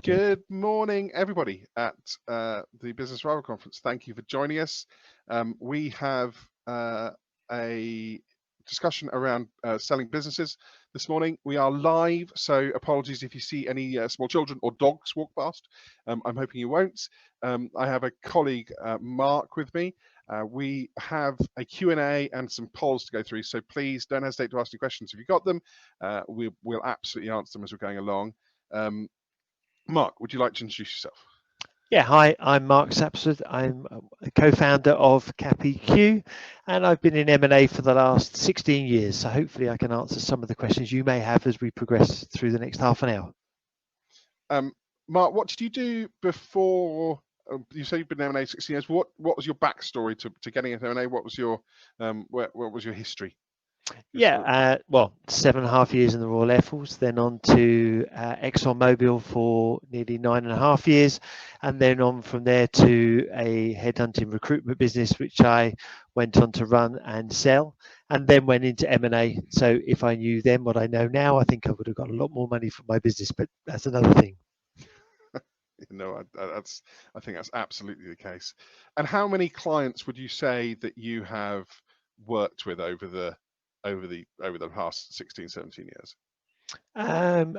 Good morning, everybody, at the Business Rival Conference. Thank you for joining us. We have a discussion around selling businesses this morning. We are live, so apologies if you see any small children or dogs walk past. I'm hoping you won't. I have a colleague, Mark, with me. We have a Q&A and some polls to go through, so please don't hesitate to ask any questions if you've got them. We'll absolutely answer them as we're going along. Mark, would you like to introduce yourself? Yeah, hi, I'm Mark Sapsford. I'm a co-founder of CapEQ, and I've been in M&A for the last 16 years. So hopefully I can answer some of the questions you may have as we progress through the next half an hour. Mark, what did you do before? You say you've been in M&A 16 years. What was your backstory to getting into M&A? What was your what was your history? Yeah, well, 7.5 years in the Royal Air Force, then on to ExxonMobil for nearly 9.5 years, and then on from there to a headhunting recruitment business, which I went on to run and sell, and then went into M&A. So if I knew then what I know now, I think I would have got a lot more money for my business, but that's another thing. No, I think that's absolutely the case. And how many clients would you say that you have worked with over the past 16, 17 years?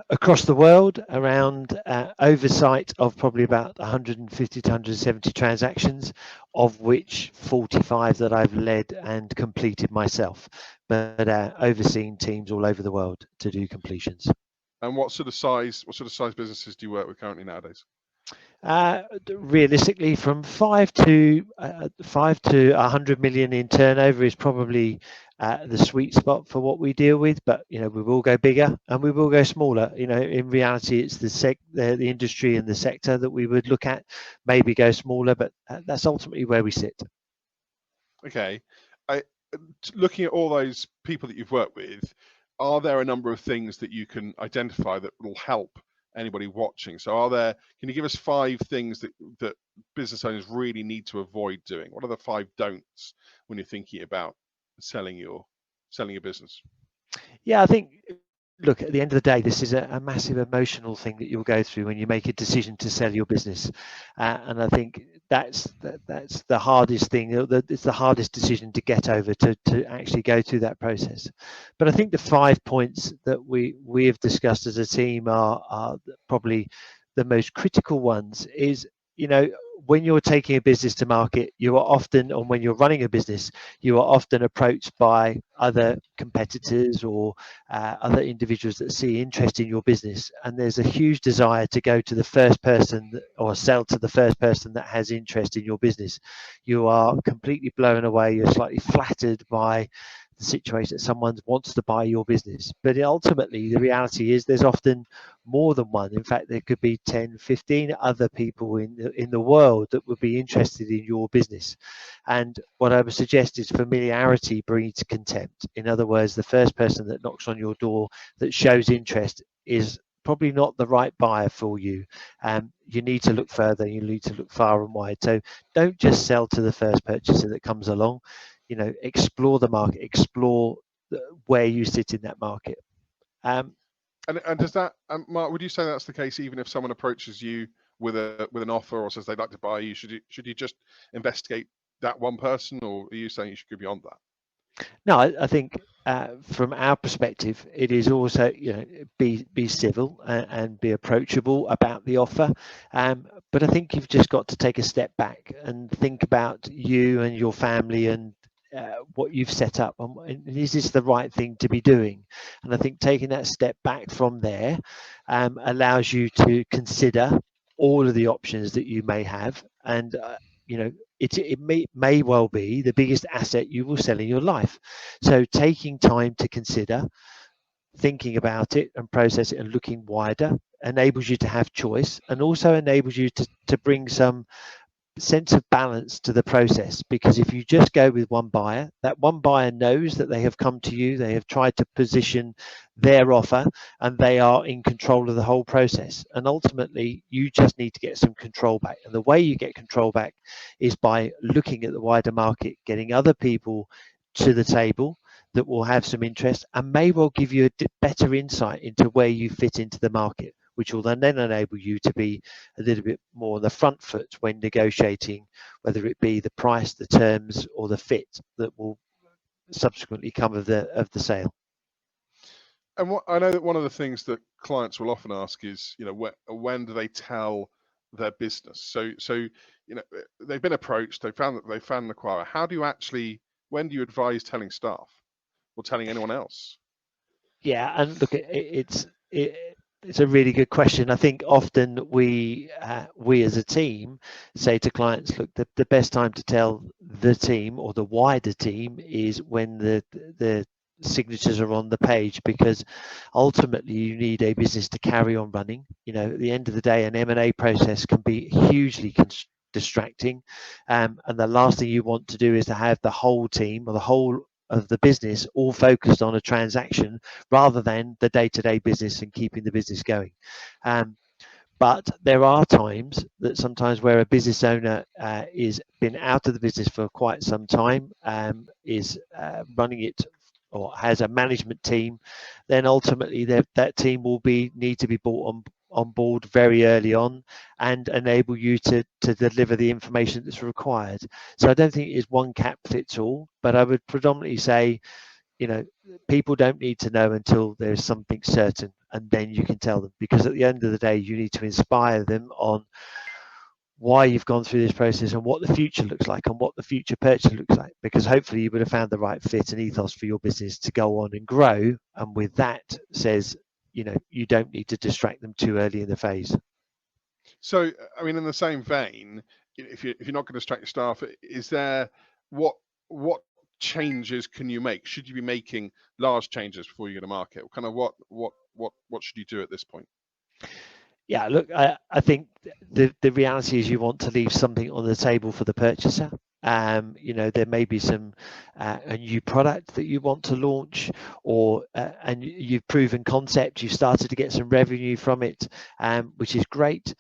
Across the world, around oversight of probably about 150 to 170 transactions, of which 45 that I've led and completed myself, but overseeing teams all over the world to do completions. And what sort of size businesses do you work with currently nowadays? Realistically, from 5 to 100 million in turnover is probably the sweet spot for what we deal with, but we will go bigger and we will go smaller. In reality, it's the industry and the sector that we would look at, maybe go smaller, but that's ultimately where we sit. Okay, looking at all those people that you've worked with, are there a number of things that you can identify that will help anybody watching? So can you give us 5 things that business owners really need to avoid doing? What are the 5 don'ts when you're thinking about selling your business? Yeah, I think, look, at the end of the day, this is a massive emotional thing that you'll go through when you make a decision to sell your business, and I think that's the hardest thing. It's the hardest decision to get over, to actually go through that process. But I think the 5 points that we have discussed as a team are probably the most critical ones. Is when you're taking a business to market, you are often, or when you're running a business, you are often approached by other competitors or other individuals that see interest in your business. And there's a huge desire to go to the first person or sell to the first person that has interest in your business. You are completely blown away. You're slightly flattered by the situation that someone wants to buy your business, but ultimately the reality is there's often more than one. In fact, there could be 10, 15 other people in the world that would be interested in your business. And what I would suggest is familiarity breeds contempt. In other words, the first person that knocks on your door that shows interest is probably not the right buyer for you. You need to look further. You need to look far and wide. So don't just sell to the first purchaser that comes along. Explore the market, explore where you sit in that market. And does that, Mark, would you say that's the case even if someone approaches you with an offer or says they'd like to buy you? Should you just investigate that one person, or are you saying you should go beyond that? No, I think from our perspective, it is also be civil and be approachable about the offer. But I think you've just got to take a step back and think about you and your family and what you've set up, and is this the right thing to be doing? And I think taking that step back from there allows you to consider all of the options that you may have, and it may well be the biggest asset you will sell in your life. So taking time to consider, thinking about it and process it and looking wider enables you to have choice, and also enables you to bring some sense of balance to the process. Because if you just go with one buyer, that one buyer knows that they have come to you, they have tried to position their offer, and they are in control of the whole process. And ultimately you just need to get some control back, and the way you get control back is by looking at the wider market, getting other people to the table that will have some interest and may well give you a better insight into where you fit into the market, which will then enable you to be a little bit more on the front foot when negotiating, whether it be the price, the terms, or the fit that will subsequently come of the sale. And what I know that one of the things that clients will often ask is, when do they tell their business? So they've been approached, they found an acquirer. How do you actually, when do you advise telling staff or telling anyone else? Yeah, and look, it's a really good question. I think often we as a team say to clients, look, the best time to tell the team or the wider team is when the signatures are on the page, because ultimately you need a business to carry on running. At the end of the day, an M&A process can be hugely distracting, and the last thing you want to do is to have the whole team or the whole of the business all focused on a transaction rather than the day-to-day business and keeping the business going. But there are times that sometimes where a business owner is been out of the business for quite some time, is running it or has a management team, then ultimately that team will need to be brought on board very early on and enable you to deliver the information that's required. So I don't think it's one cap fits all, but I would predominantly say, people don't need to know until there's something certain, and then you can tell them, because at the end of the day you need to inspire them on why you've gone through this process and what the future looks like and what the future purchase looks like, because hopefully you would have found the right fit and ethos for your business to go on and grow. And with that says, you don't need to distract them too early in the phase. So, I mean, in the same vein, if you're not going to distract your staff, is there what changes can you make? Should you be making large changes before you go to market? Kind of what should you do at this point? Yeah, look, I think the reality is you want to leave something on the table for the purchaser. There may be a new product that you want to launch, or and you've proven concept, you've started to get some revenue from it, which is great,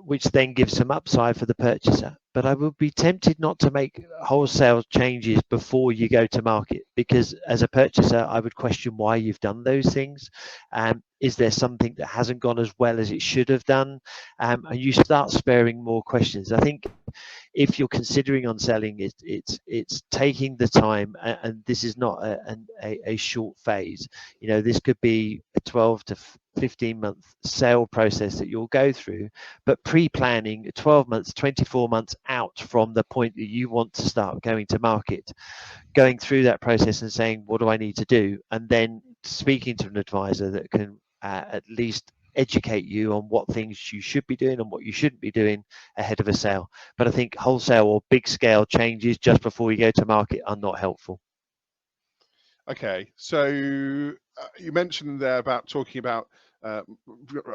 which then gives some upside for the purchaser. But I would be tempted not to make wholesale changes before you go to market, because as a purchaser, I would question why you've done those things. Is there something that hasn't gone as well as it should have done? And you start sparing more questions. I think if you're considering on selling, it's taking the time, and this is not a short phase. This could be a 12 to 15-month sale process that you'll go through, but pre-planning 12 months, 24 months out from the point that you want to start going to market, going through that process and saying, what do I need to do? And then speaking to an advisor that can at least educate you on what things you should be doing and what you shouldn't be doing ahead of a sale. But I think wholesale or big scale changes just before you go to market are not helpful. Okay, so you mentioned there about talking about a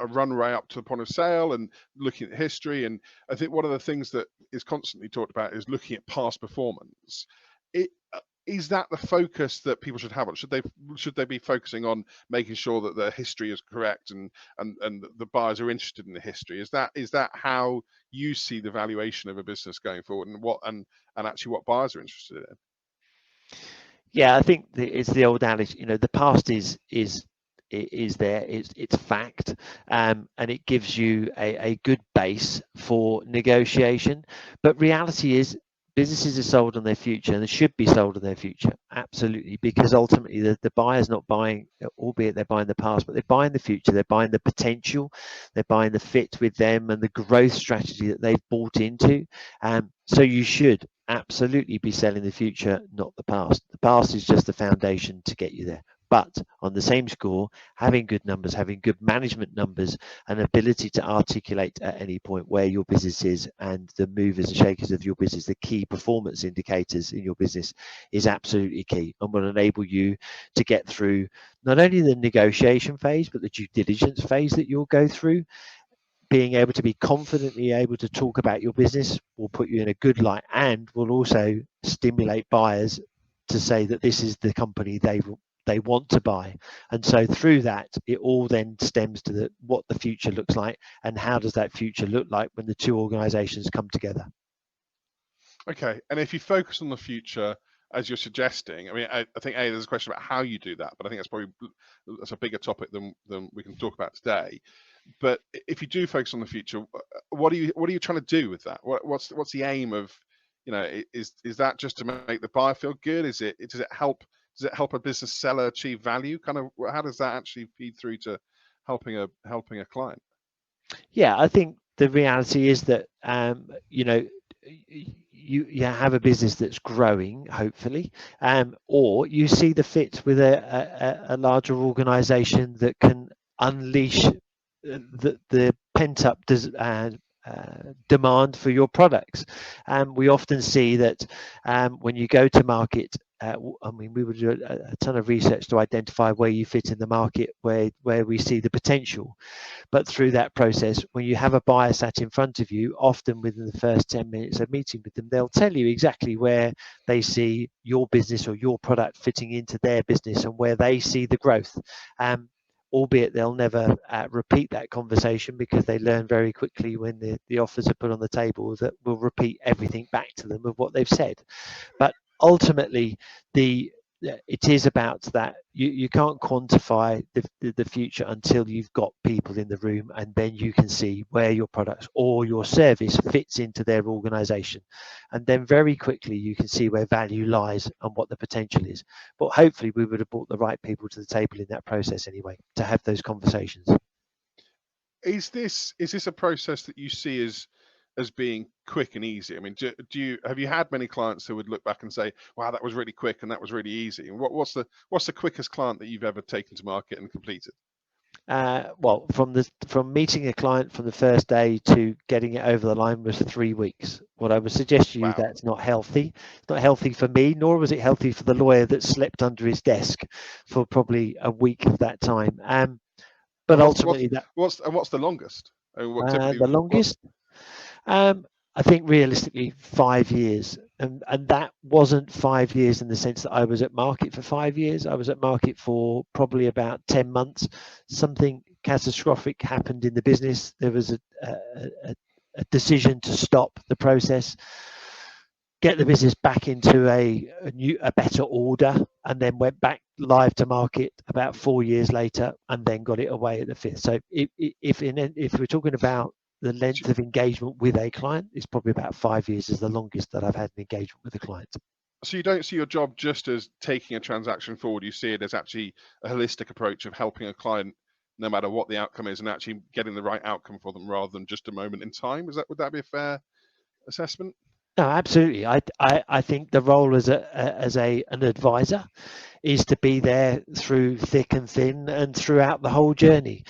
runway up to the point of sale and looking at history, and I think one of the things that is constantly talked about is looking at past performance. Is that the focus that people should have on? Should they be focusing on making sure that the history is correct and the buyers are interested in the history? Is that how you see the valuation of a business going forward, and actually what buyers are interested in? Yeah, I think it's the old adage. The past is there. It's fact, and it gives you a good base for negotiation. But reality is, businesses are sold on their future, and they should be sold on their future, absolutely, because ultimately the buyer's not buying, albeit they're buying the past, but they're buying the future. They're buying the potential, they're buying the fit with them and the growth strategy that they've bought into. So you should absolutely be selling the future, not the past. The past is just the foundation to get you there. But on the same score, having good numbers, having good management numbers, and ability to articulate at any point where your business is and the movers and shakers of your business, the key performance indicators in your business, is absolutely key and will enable you to get through not only the negotiation phase, but the due diligence phase that you'll go through. Being able to be confidently able to talk about your business will put you in a good light, and will also stimulate buyers to say that this is the company they want to buy. And so through that, it all then stems to what the future looks like, and how does that future look like when the two organizations come together. Okay, and if you focus on the future, as you're suggesting, I mean, I think there's a question about how you do that, but I think that's a bigger topic than we can talk about today. But if you do focus on the future, what are you trying to do with that? What's the aim of, is that just to make the buyer feel good? Does it help a business seller achieve value? Kind of, how does that actually feed through to helping a client? Yeah, I think the reality is that you have a business that's growing, hopefully, or you see the fit with a larger organisation that can unleash the pent up demand for your products. We often see that when you go to market, I mean, we would do a ton of research to identify where you fit in the market, where we see the potential. But through that process, when you have a buyer sat in front of you, often within the first 10 minutes of meeting with them, they'll tell you exactly where they see your business or your product fitting into their business and where they see the growth. Albeit they'll never repeat that conversation, because they learn very quickly when the offers are put on the table that we'll repeat everything back to them of what they've said. But ultimately, it is about that. You can't quantify the future until you've got people in the room, and then you can see where your products or your service fits into their organization, and then very quickly you can see where value lies and what the potential is. But hopefully we would have brought the right people to the table in that process anyway, to have those conversations. Is this a process that you see as being quick and easy? I mean, have you had many clients who would look back and say, "Wow, that was really quick and that was really easy"? And what's the quickest client that you've ever taken to market and completed? Well, from meeting a client from the first day to getting it over the line was 3 weeks. What I would suggest to you, Wow. that's not healthy. It's not healthy for me, nor was it healthy for the lawyer that slept under his desk for probably a week of that time. But ultimately, what's the longest? I mean, the longest, I think realistically 5 years, and that wasn't 5 years in the sense that I was at market for 5 years. I was at market for probably about 10 months. Something catastrophic happened in the business. There was a decision to stop the process, get the business back into a better order, and then went back live to market about 4 years later, and then got it away at the fifth. So if we're talking about the length of engagement with a client, is probably about 5 years is the longest that I've had an engagement with a client. So you don't see your job just as taking a transaction forward. You see it as actually a holistic approach of helping a client, no matter what the outcome is, and actually getting the right outcome for them rather than just a moment in time. Would that be a fair assessment? No, absolutely. I think the role as an advisor is to be there through thick and thin and throughout the whole journey.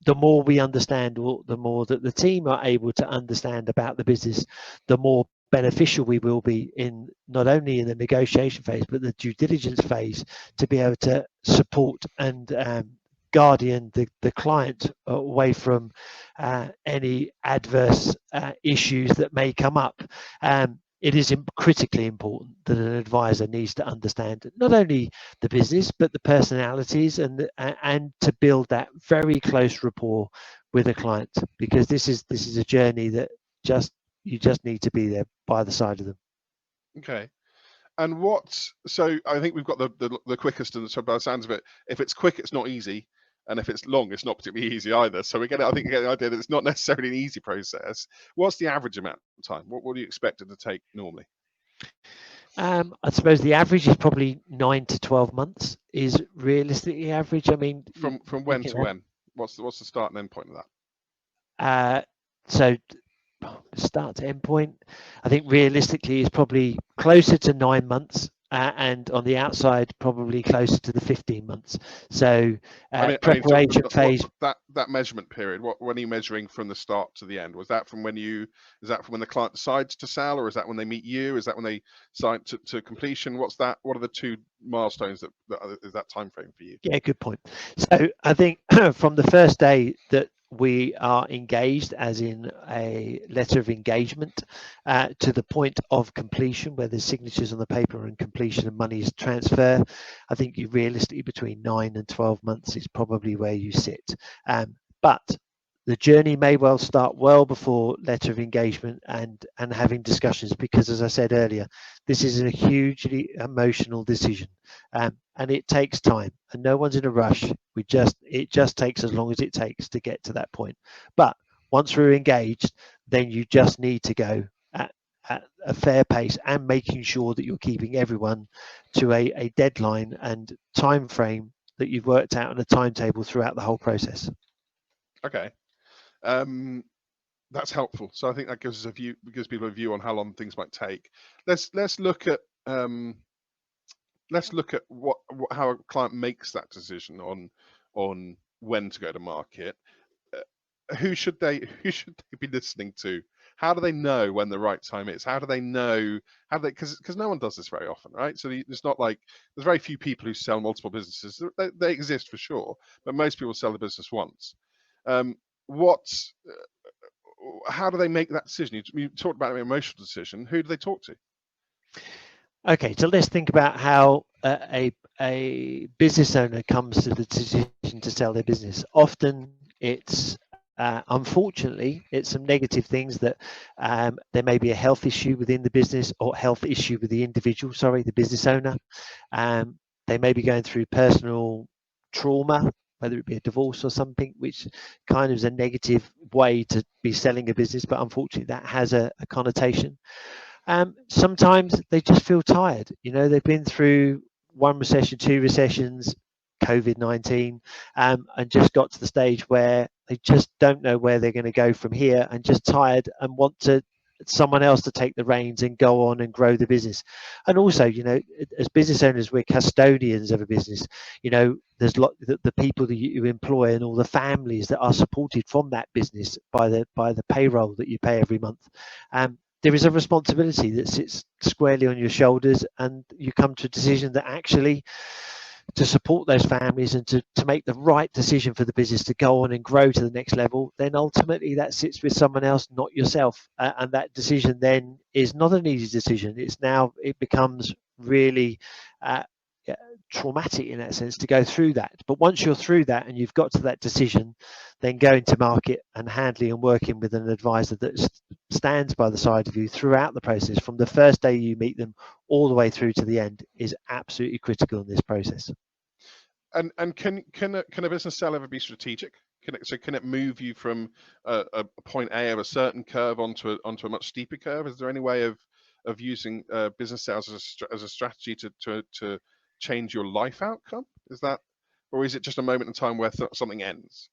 The more we understand, the more that the team are able to understand about the business, the more beneficial we will be in not only in the negotiation phase but the due diligence phase, to be able to support and guardian the client away from any adverse issues that may come up. It is critically important that an advisor needs to understand not only the business but the personalities, and to build that very close rapport with a client, because this is a journey that you just need to be there by the side of them. Okay. And so I think we've got the quickest, and so by the sounds of it, if it's quick, it's not easy, and if it's long, it's not particularly easy either. So I think we get the idea that it's not necessarily an easy process. What's the average amount of time? What do you expect it to take normally? I suppose the average is probably 9 to 12 months is realistically average. I mean, from when to when? What's the start and end point of that? So start to end point, I think realistically is probably closer to 9 months, and on the outside probably closer to the 15 months. So preparation phase. That measurement period. When are you measuring from the start to the end? Is that from when the client decides to sell, or is that when they meet you? Is that when they sign to completion? What are the two milestones that is that time frame for you? Yeah, good point. So I think from the first day that we are engaged, as in a letter of engagement, to the point of completion, where there's signatures on the paper and completion and money is transfer, I think you realistically between 9 and 12 months is probably where you sit. But the journey may well start well before letter of engagement and having discussions, because as I said earlier, this is a hugely emotional decision, and it takes time, and no one's in a rush. It just takes as long as it takes to get to that point. But once we're engaged, then you just need to go at a fair pace, and making sure that you're keeping everyone to a deadline and time frame that you've worked out on a timetable throughout the whole process. Okay. That's helpful. So I think that gives people a view on how long things might take. Let's look at how a client makes that decision on when to go to market. Who should they be listening to? How do they know when the right time is? How do they know? Because no one does this very often, right? So it's not like there's very few people who sell multiple businesses. They exist for sure, but most people sell the business once. How do they make that decision? You talked about an emotional decision. Who do they talk to? Okay, so let's think about how a business owner comes to the decision to sell their business. Often it's unfortunately, it's some negative things that there may be a health issue within the business, or health issue with the individual, the business owner. They may be going through personal trauma, whether it be a divorce or something, which kind of is a negative way to be selling a business, but unfortunately that has a connotation. Sometimes they just feel tired. They've been through one recession, two recessions, COVID-19, and just got to the stage where they just don't know where they're going to go from here, and just tired and want someone else to take the reins and go on and grow the business. And also, as business owners, we're custodians of a business. There's the people that you employ, and all the families that are supported from that business by the payroll that you pay every month. There is a responsibility that sits squarely on your shoulders, and you come to a decision that actually, to support those families and to make the right decision for the business to go on and grow to the next level, then ultimately that sits with someone else, not yourself. And that decision then is not an easy decision. It becomes really traumatic in that sense to go through that. But once you're through that and you've got to that decision, then going to market and handling and working with an advisor that stands by the side of you throughout the process, from the first day you meet them all the way through to the end, is absolutely critical in this process. And can a business sale ever be strategic? Can it move you from a point A of a certain curve onto a much steeper curve? Is there any way of using business sales as a strategy to change your life outcome? Or is it just a moment in time where something ends?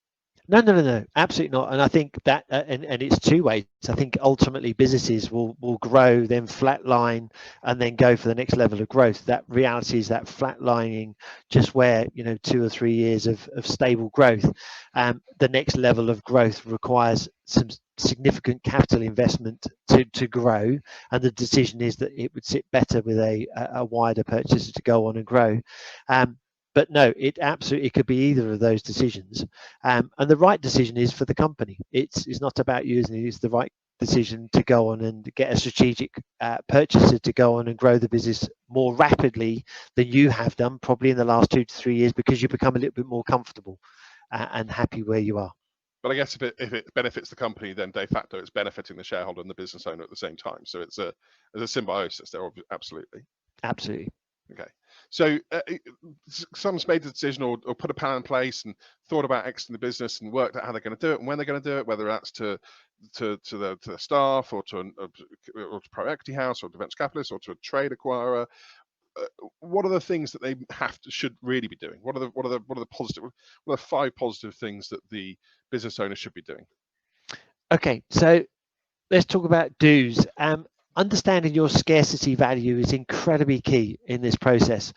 No, absolutely not. And I think that, and it's two ways. I think ultimately businesses will grow, then flatline, and then go for the next level of growth. That reality is that flatlining, just where 2 or 3 years of stable growth. The next level of growth requires some significant capital investment to grow, and the decision is that it would sit better with a wider purchaser to go on and grow. But no, it could be either of those decisions, and the right decision is for the company. It's not about you, it's the right decision to go on and get a strategic purchaser to go on and grow the business more rapidly than you have done probably in the last 2 to 3 years, because you become a little bit more comfortable and happy where you are. But I guess if it benefits the company, then de facto it's benefiting the shareholder and the business owner at the same time. So it's a symbiosis there, absolutely. Absolutely. Okay. So someone's made the decision or put a plan in place and thought about exiting the business and worked out how they're going to do it and when they're going to do it, whether that's to the staff or to a private equity house or to venture capitalist or to a trade acquirer. What are the things that they should really be doing? What are the 5 positive things that the business owner should be doing? Okay, so let's talk about do's. Understanding your scarcity value is incredibly key in this process.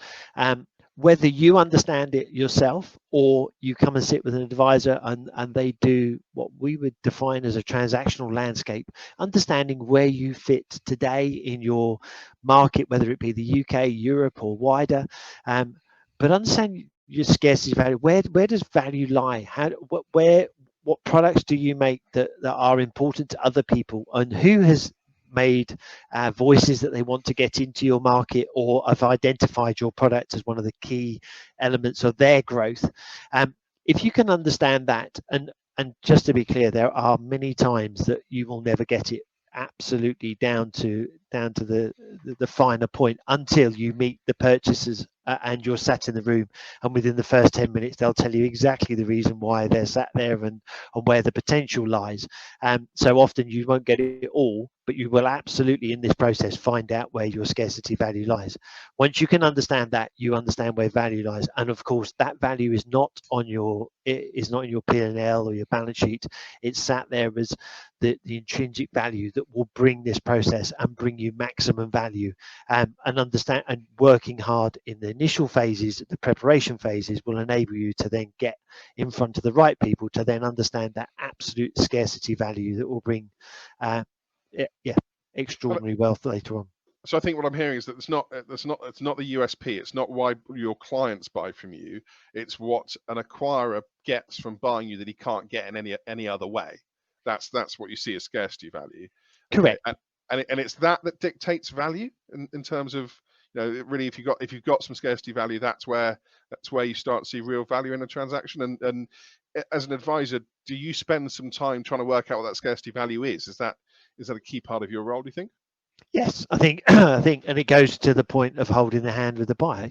Whether you understand it yourself or you come and sit with an advisor and they do what we would define as a transactional landscape, understanding where you fit today in your market, whether it be the UK, Europe, or wider, but understand your scarcity value. Where does value lie? What products do you make that are important to other people, and who has made voices that they want to get into your market or have identified your product as one of the key elements of their growth? If you can understand that, and and just to be clear, there are many times that you will never get it absolutely down to the finer point until you meet the purchasers and you're sat in the room, and within the first 10 minutes they'll tell you exactly the reason why they're sat there and where the potential lies. So often you won't get it all, but you will absolutely in this process find out where your scarcity value lies. Once you can understand that, you understand where value lies, and of course that value is not on your in your P&L or your balance sheet. It's sat there as the intrinsic value that will bring this process and bring you maximum value. And understand, and working hard in the initial phases, the preparation phases, will enable you to then get in front of the right people to then understand that absolute scarcity value that will bring extraordinary wealth later on. So I think what I'm hearing is that it's not the USP. It's not why your clients buy from you. It's what an acquirer gets from buying you that he can't get in any other way. That's what you see as scarcity value. Correct. And it's that dictates value in terms of, really, if you've got some scarcity value, that's where you start to see real value in a transaction. And as an advisor, do you spend some time trying to work out what that scarcity value is? Is that a key part of your role, do you think? Yes, I think, and it goes to the point of holding the hand with the buyer,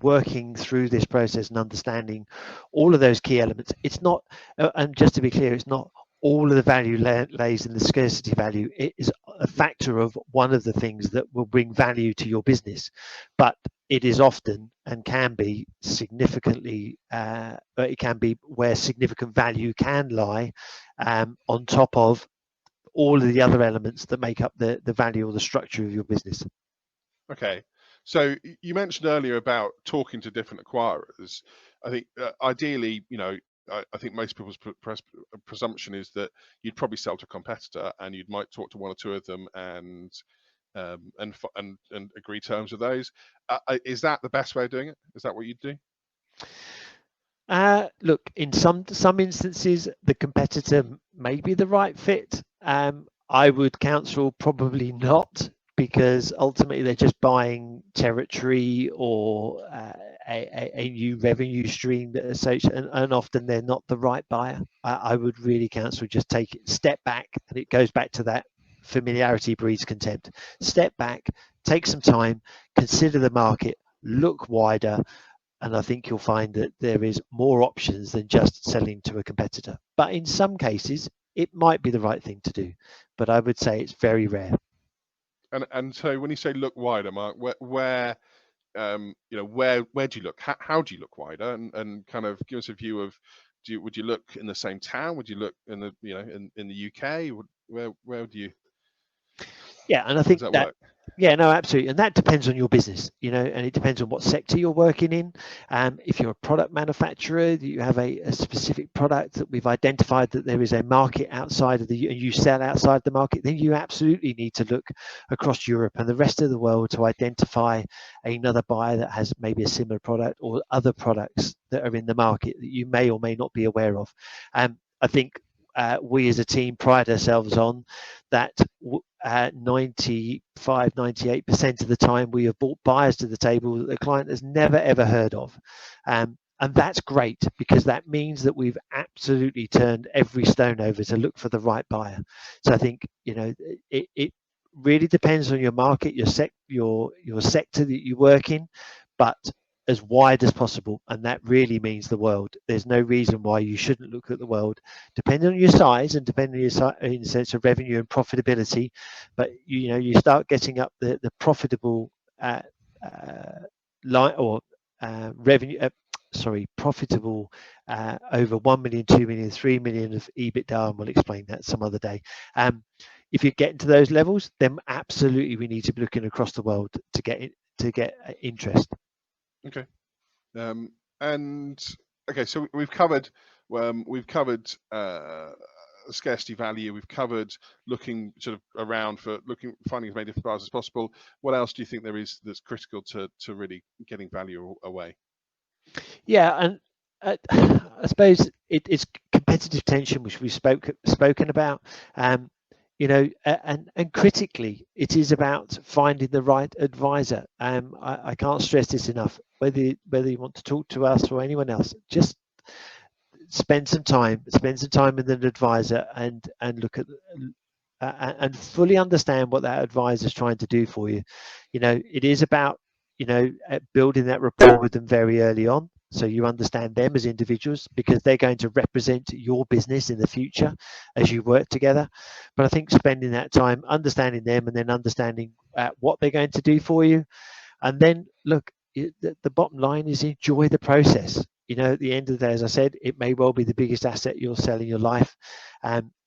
working through this process and understanding all of those key elements. It's not, and just to be clear, it's not all of the value lays in the scarcity value. It is a factor of one of the things that will bring value to your business, but it is often and can be significantly, it can be where significant value can lie on top of all of the other elements that make up the value or the structure of your business. Okay, so you mentioned earlier about talking to different acquirers. I think ideally, I think most people's presumption is that you'd probably sell to a competitor, and you might talk to one or two of them and agree terms with those. Is that the best way of doing it? Is that what you'd do? Look, in some instances, the competitor may be the right fit. I would counsel probably not, because ultimately they're just buying territory or a new revenue stream that associates, and often they're not the right buyer. I would really counsel just take it, step back, and it goes back to that familiarity breeds contempt. Step back, take some time, consider the market, look wider, and I think you'll find that there is more options than just selling to a competitor. But in some cases, it might be the right thing to do, but I would say it's very rare. And so when you say look wider, Mark, where do you look? How do you look wider? And kind of give us a view of, would you look in the same town? Would you look in the in the UK? Where do you? Yeah, and I think that work? Yeah, no, absolutely. And that depends on your business, and it depends on what sector you're working in. If you're a product manufacturer, you have a specific product that we've identified that there is a market outside of and you sell outside the market, then you absolutely need to look across Europe and the rest of the world to identify another buyer that has maybe a similar product or other products that are in the market that you may or may not be aware of. I think we as a team pride ourselves on that 98% of the time we have brought buyers to the table that the client has never ever heard of, and that's great, because that means that we've absolutely turned every stone over to look for the right buyer. So I think it really depends on your market, your sector that you work in, but as wide as possible, and that really means the world. There's no reason why you shouldn't look at the world, depending on your size and depending on your size in the sense of revenue and profitability. But you start getting up the profitable line or revenue. Profitable over 1 million, 2 million, 3 million of EBITDA, and we'll explain that some other day. If you get into those levels, then absolutely we need to be looking across the world to get interest. Okay, so we've covered scarcity value. We've covered looking sort of around finding as many different buyers as possible. What else do you think there is that's critical to really getting value away? Yeah, and I suppose it's competitive tension, which we've spoken about. And critically, it is about finding the right advisor. I can't stress this enough. Whether you want to talk to us or anyone else, just spend some time with an advisor and look at and fully understand what that advisor is trying to do for you. It is about building that rapport with them very early on, so you understand them as individuals, because they're going to represent your business in the future as you work together. But I think spending that time understanding them, and then understanding what they're going to do for you, and then look, the bottom line is enjoy the process. At the end of the day, as I said, it may well be the biggest asset you'll sell in your life.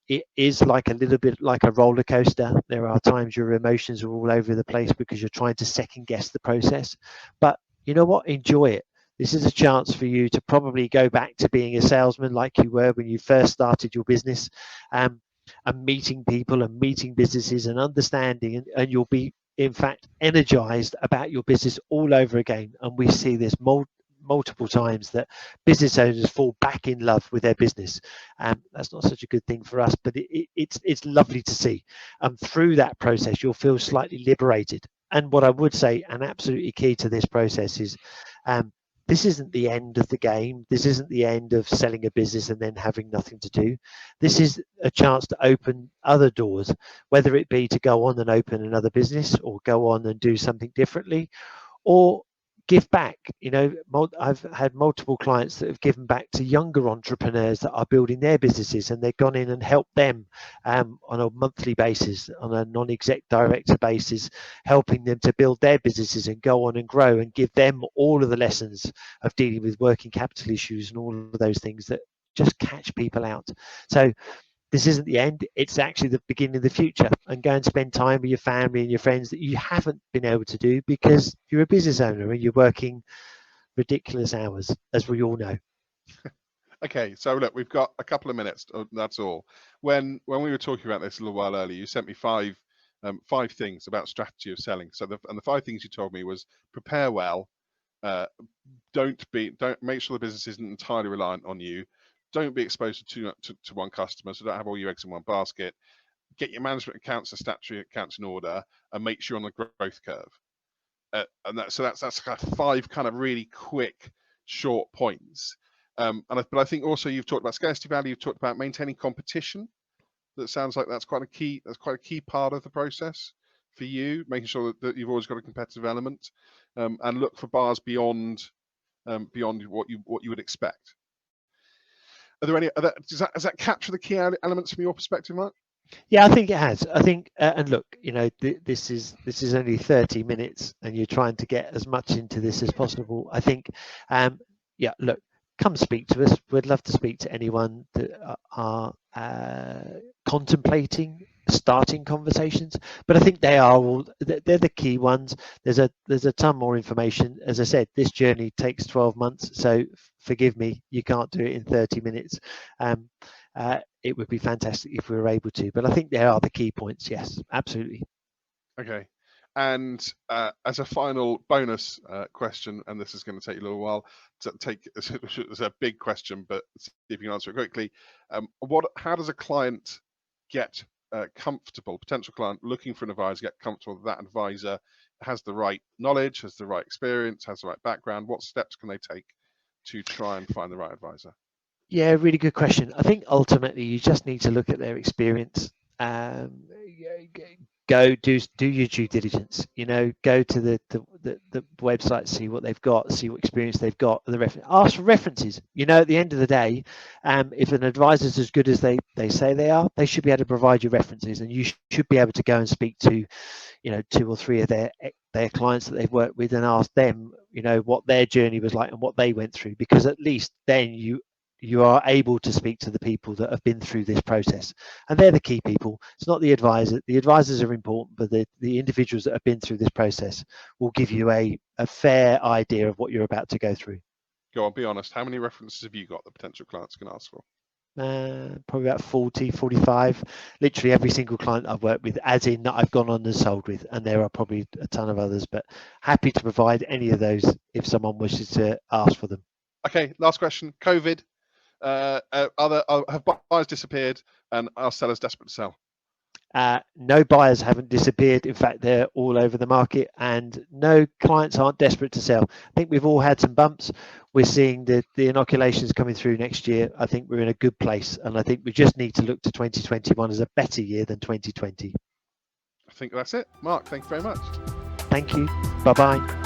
It is like a little bit like a roller coaster. There are times your emotions are all over the place because you're trying to second guess the process. But you know what? Enjoy it. This is a chance for you to probably go back to being a salesman like you were when you first started your business, and meeting people and meeting businesses and understanding, and you'll be in fact energized about your business all over again. And we see this multiple times, that business owners fall back in love with their business. That's not such a good thing for us, but it's lovely to see. And through that process, you'll feel slightly liberated. And what I would say, and absolutely key to this process, is this isn't the end of the game. This isn't the end of selling a business and then having nothing to do. This is a chance to open other doors, whether it be to go on and open another business, or go on and do something differently, or give back. I've had multiple clients that have given back to younger entrepreneurs that are building their businesses, and they've gone in and helped them on a monthly basis, on a non-exec director basis, helping them to build their businesses and go on and grow, and give them all of the lessons of dealing with working capital issues and all of those things that just catch people out. So this isn't the end, it's actually the beginning of the future. And go and spend time with your family and your friends that you haven't been able to do because you're a business owner and you're working ridiculous hours, as we all know. Okay, so look, we've got a couple of minutes. That's all. When we were talking about this a little while earlier, you sent me five things about strategy of selling. So the 5 things you told me was: prepare well, don't make sure the business isn't entirely reliant on you, don't be exposed to one customer, so don't have all your eggs in one basket, get your management accounts and statutory accounts in order, and make sure you're on the growth curve. That's kind of 5 kind of really quick, short points. But I think also you've talked about scarcity value. You've talked about maintaining competition. That sounds like that's quite a key part of the process for you, making sure that you've always got a competitive element, and look for bars beyond what you would expect. Are there any? Does that capture the key elements from your perspective, Mark? Yeah, I think it has. I think, and look, this is only 30 minutes, and you're trying to get as much into this as possible. I think, yeah, look, come speak to us. We'd love to speak to anyone that are contemplating starting conversations. But I think they're the key ones. There's a ton more information. As I said, this journey takes 12 months, so forgive me, you can't do it in 30 minutes. It would be fantastic if we were able to, but I think there are the key points. Yes, absolutely. Okay. And as a final bonus question, and this is going to take you a little while to take, it's a big question, but see if you can answer it quickly. How does a client get comfortable, potential client looking for an advisor, get comfortable that advisor has the right knowledge, has the right experience, has the right background? What steps can they take to try and find the right advisor? Yeah, really good question. I think ultimately you just need to look at their experience. Go do your due diligence. Go to the website, see what they've got, see what experience they've got. Ask for references. At the end of the day, if an advisor is as good as they say they are, they should be able to provide you references, and you should be able to go and speak to 2 or 3 of their clients that they've worked with, and ask them what their journey was like and what they went through, because at least then you are able to speak to the people that have been through this process, and they're the key people. It's not the advisor. The advisors are important, but the individuals that have been through this process will give you a fair idea of what you're about to go through. Go on, be honest. How many references have you got that potential clients can ask for? Probably about 40, 45. Literally every single client I've worked with, as in that I've gone on and sold with, and there are probably a ton of others, but happy to provide any of those if someone wishes to ask for them. Okay, last question. COVID. Have buyers disappeared, and are sellers desperate to sell? No buyers haven't disappeared. In fact, they're all over the market, and no clients aren't desperate to sell. I think we've all had some bumps. We're seeing the inoculations coming through next year. I think we're in a good place, and I think we just need to look to 2021 as a better year than 2020. I think that's it. Mark, thank you very much. Thank you. Bye-bye.